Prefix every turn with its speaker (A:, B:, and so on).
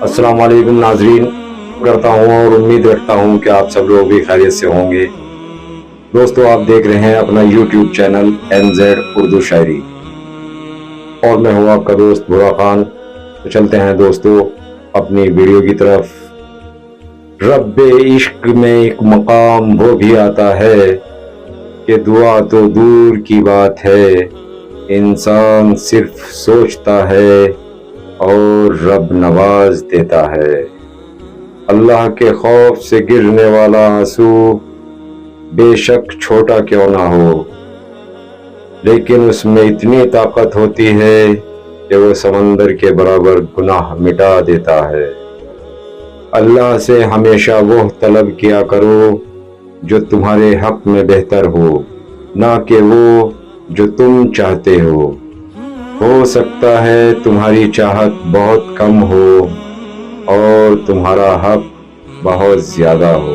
A: अस्सलाम वालेकुम नाजरीन, करता हूँ और उम्मीद रखता हूँ कि आप सब लोग भी खैरियत से होंगे। दोस्तों, आप देख रहे हैं अपना यूट्यूब चैनल NZ उर्दू शायरी और मैं हूँ आपका दोस्त बुरा खान। तो चलते हैं दोस्तों अपनी वीडियो की तरफ। रब्बे इश्क में एक मकाम वो भी आता है कि दुआ तो दूर की बात है, इंसान सिर्फ सोचता है और रब नवाज देता है। अल्लाह के खौफ से गिरने वाला आंसू बेशक छोटा क्यों ना हो, लेकिन उसमें इतनी ताकत होती है कि वो समंदर के बराबर गुनाह मिटा देता है। अल्लाह से हमेशा वो तलब किया करो जो तुम्हारे हक में बेहतर हो, ना कि वो जो तुम चाहते हो सकता है तुम्हारी चाहत बहुत कम हो और तुम्हारा हक बहुत ज्यादा हो।